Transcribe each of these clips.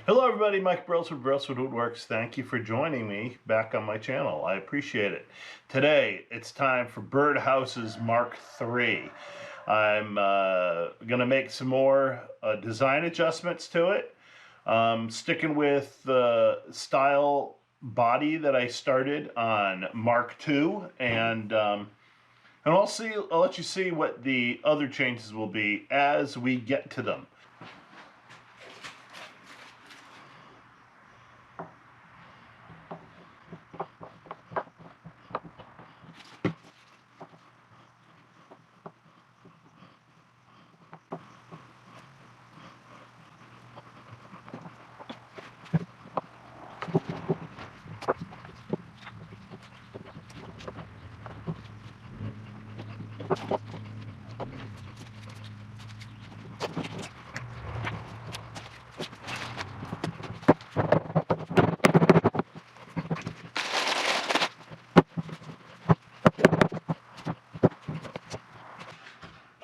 Hello everybody, Mike Brailsford, Brailsford Woodworks. Thank you for joining me back on my channel. I appreciate it. Today, it's time for Birdhouses Mark III. I'm going to make some more design adjustments to it. Sticking with the style body that I started on Mark II, and I'll let you see what the other changes will be as we get to them.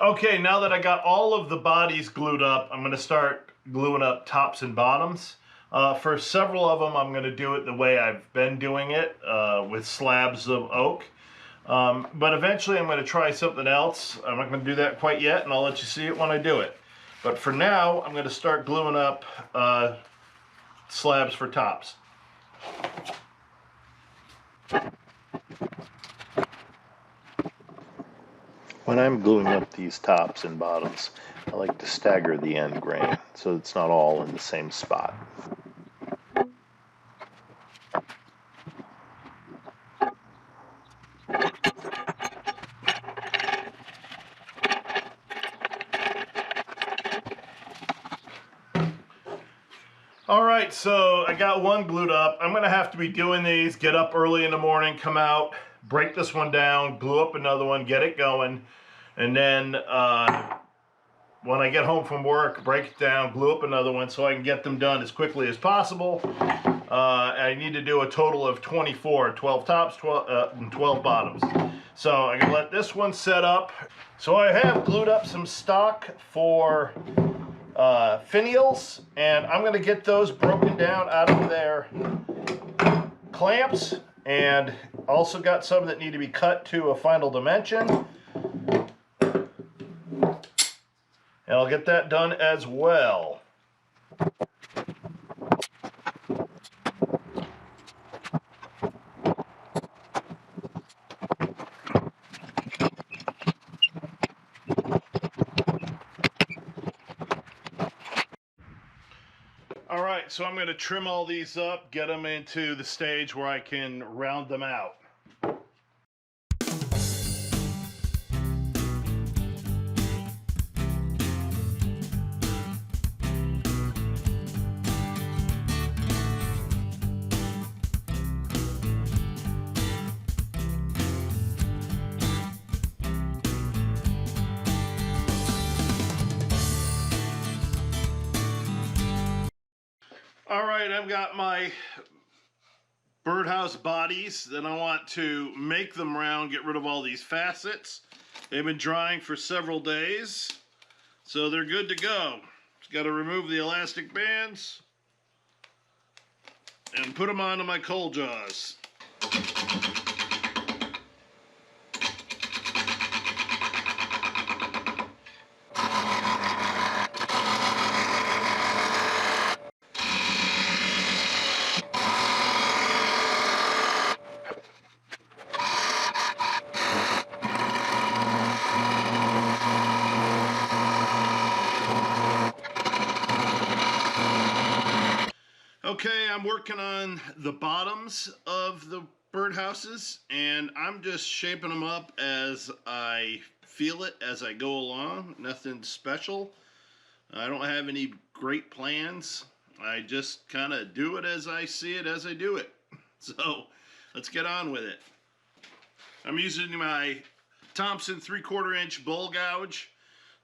Okay, now that I got all of the bodies glued up, I'm going to start gluing up tops and bottoms. For several of them, I'm going to do it the way I've been doing it, with slabs of oak. But eventually I'm going to try something else. I'm not going to do that quite yet, and I'll let you see it when I do it. But for now, I'm going to start gluing up slabs for tops. When I'm gluing up these tops and bottoms, I like to stagger the end grain so it's not all in the same spot. Alright, so I got one glued up. I'm going to have to be doing these, get up early in the morning, come out, break this one down, glue up another one, get it going, and then when I get home from work, break it down, glue up another one so I can get them done as quickly as possible. I need to do a total of 24, 12 tops, and 12 bottoms. So I'm going to let this one set up. So I have glued up some stock for finials, and I'm going to get those broken down out of their clamps, and also got some that need to be cut to a final dimension. And I'll get that done as well. Alright, so I'm going to trim all these up, get them into the stage where I can round them out. Alright, I've got my birdhouse bodies. Then I want to make them round, get rid of all these facets. They've been drying for several days, so they're good to go. Just got to remove the elastic bands and put them onto my coal jaws. Okay, I'm working on the bottoms of the birdhouses, and I'm just shaping them up as I feel it as I go along. Nothing special. I don't have any great plans. I just kind of do it as I see it as I do it. So let's get on with it. I'm using my Thompson 3/4 inch bowl gouge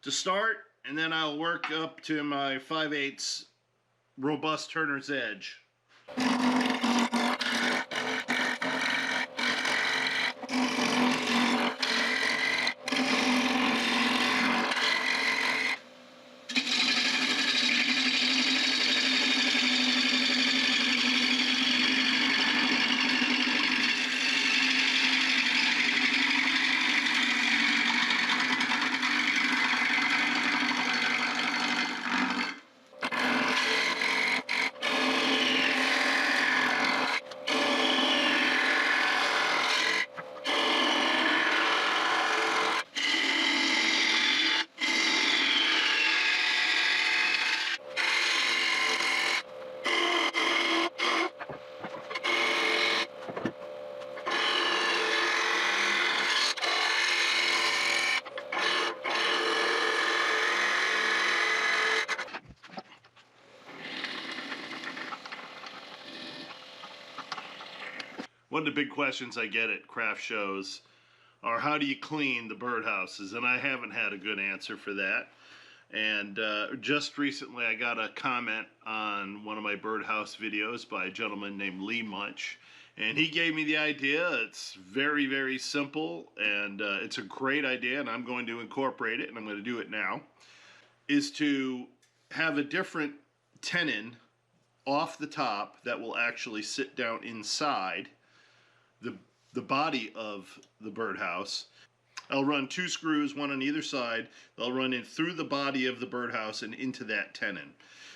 to start, and then I'll work up to my 5/8 robust turner's edge. One of the big questions I get at craft shows are how do you clean the birdhouses? And I haven't had a good answer for that. And just recently I got a comment on one of my birdhouse videos by a gentleman named Lee Munch. And he gave me the idea. It's very, very simple, and it's a great idea, and I'm going to incorporate it, and I'm going to do it now, is to have a different tenon off the top that will actually sit down inside the body of the birdhouse. I'll run 2 screws, one on either side. They'll run in through the body of the birdhouse and into that tenon.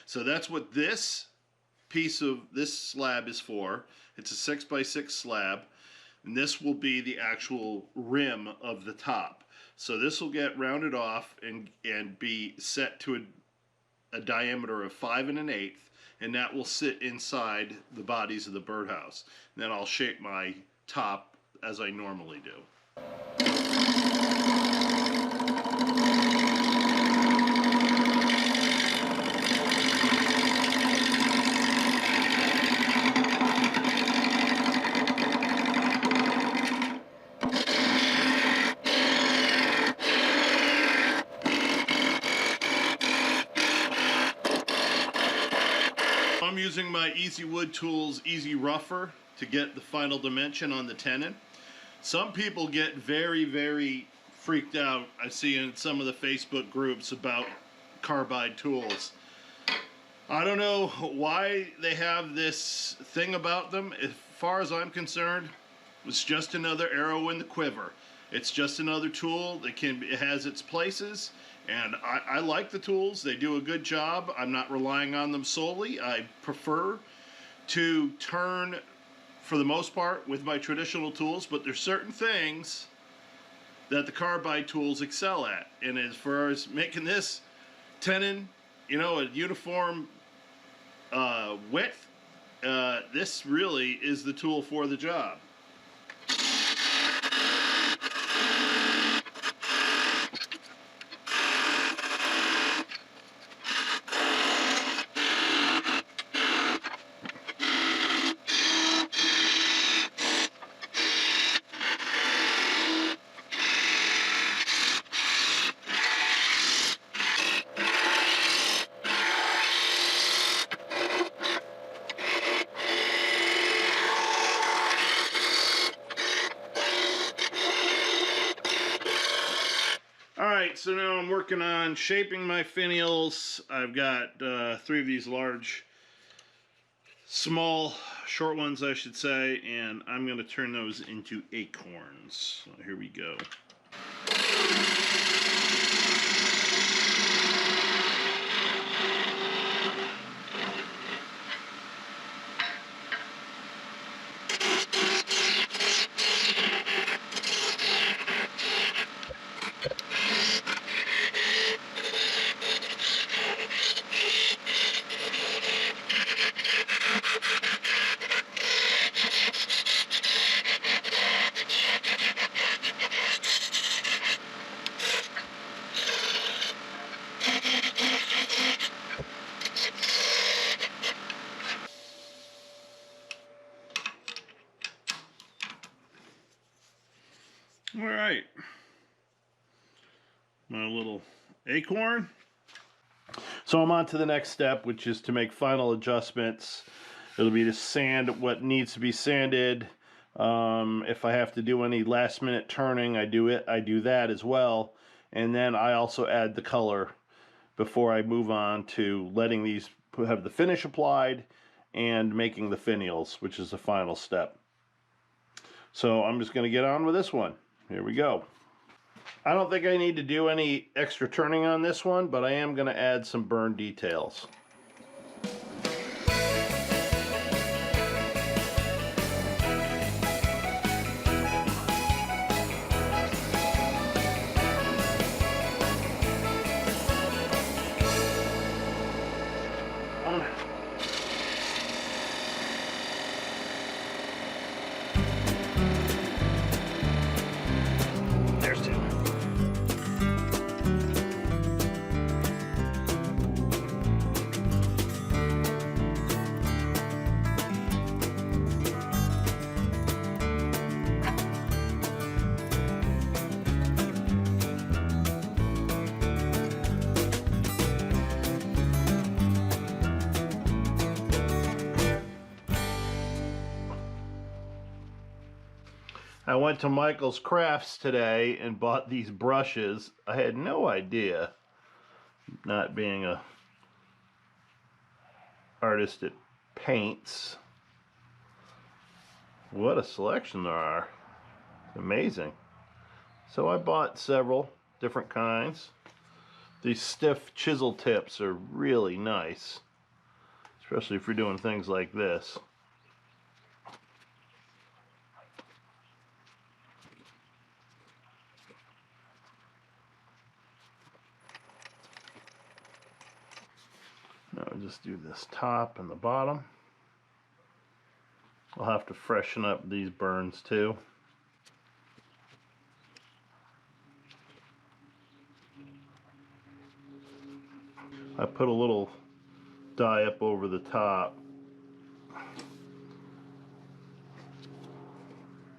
So that's what this slab is for. It's a 6x6 slab, and this will be the actual rim of the top. So this will get rounded off and be set to a diameter of 5 1/8, and that will sit inside the bodies of the birdhouse. And then I'll shape my top as I normally do. I'm using my Easy Wood Tools Easy Rougher to get the final dimension on the tenon. Some people get very, very freaked out. I see in some of the Facebook groups about carbide tools. I don't know why they have this thing about them. As far as I'm concerned, it's just another arrow in the quiver. It's just another tool that it has its places. And I like the tools. They do a good job. I'm not relying on them solely. I prefer to turn, for the most part, with my traditional tools, but there's certain things that the carbide tools excel at. And as far as making this tenon, you know, a uniform width, this really is the tool for the job. Alright, so now I'm working on shaping my finials. I've got 3 of these small, short ones I should say, and I'm going to turn those into acorns. So here we go. All right, my little acorn. So I'm on to the next step, which is to make final adjustments. It'll be to sand what needs to be sanded. If I have to do any last minute turning, I do that as well. And then I also add the color before I move on to letting these have the finish applied and making the finials, which is the final step. So I'm just going to get on with this one. Here we go. I don't think I need to do any extra turning on this one, but I am going to add some burn details. I went to Michael's Crafts today and bought these brushes. I had no idea, not being a artist that paints, what a selection there are. Amazing. So I bought several different kinds. These stiff chisel tips are really nice, especially if you're doing things like this. Now I'll just do this top and the bottom. I'll have to freshen up these burns too. I put a little dye up over the top,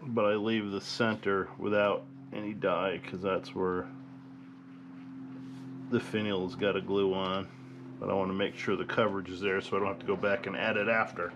but I leave the center without any dye because that's where the finial's got to glue on. But I want to make sure the coverage is there so I don't have to go back and add it after.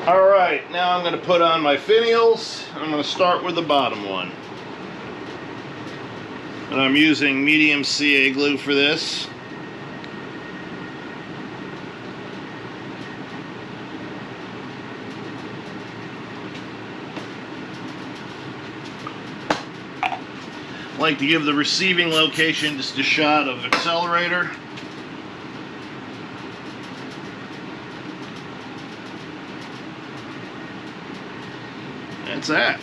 Alright, now I'm going to put on my finials. I'm going to start with the bottom one. And I'm using medium CA glue for this. I like to give the receiving location just a shot of accelerator. That's that.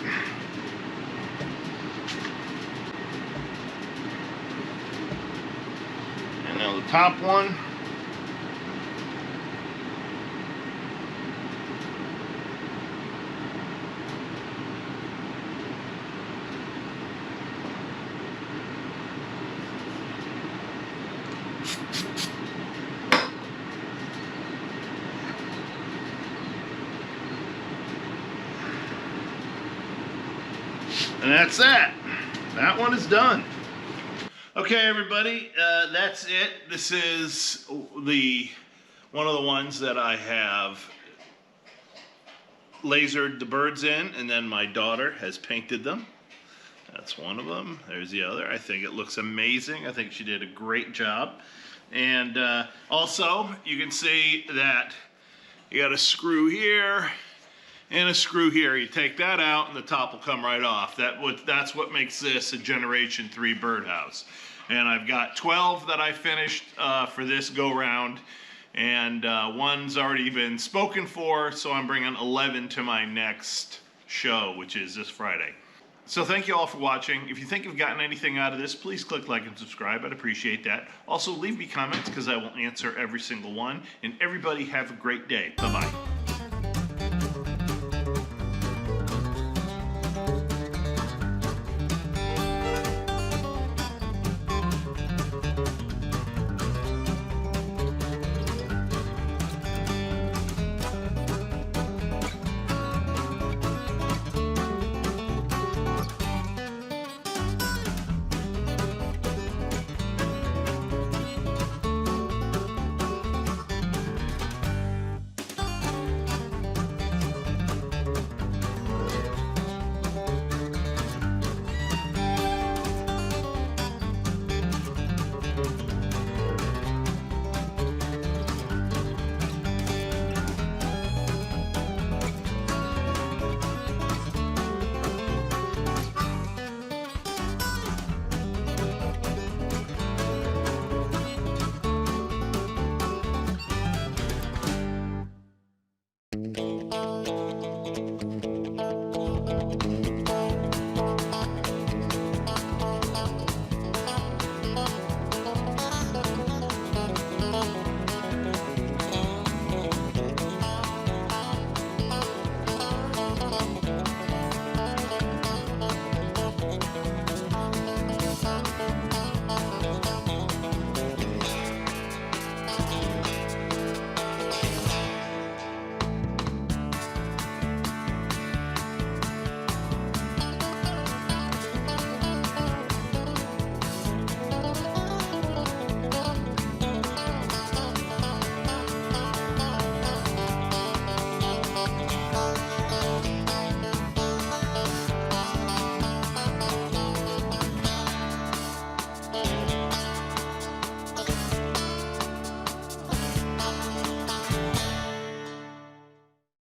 And now the top one. And that's that. That one is done. Okay, everybody, that's it. This is one of the ones that I have lasered the birds in, and then my daughter has painted them. That's one of them. There's the other. I think it looks amazing. I think she did a great job. And also, you can see that you got a screw here and a screw here. You take that out and the top will come right off. That's what makes this a Generation 3 birdhouse. And I've got 12 that I finished for this go round, and one's already been spoken for, so I'm bringing 11 to my next show, which is this Friday. So thank you all for watching. If you think you've gotten anything out of this, please click like and subscribe. I'd appreciate that. Also, leave me comments because I will answer every single one. And everybody have a great day. Bye-bye.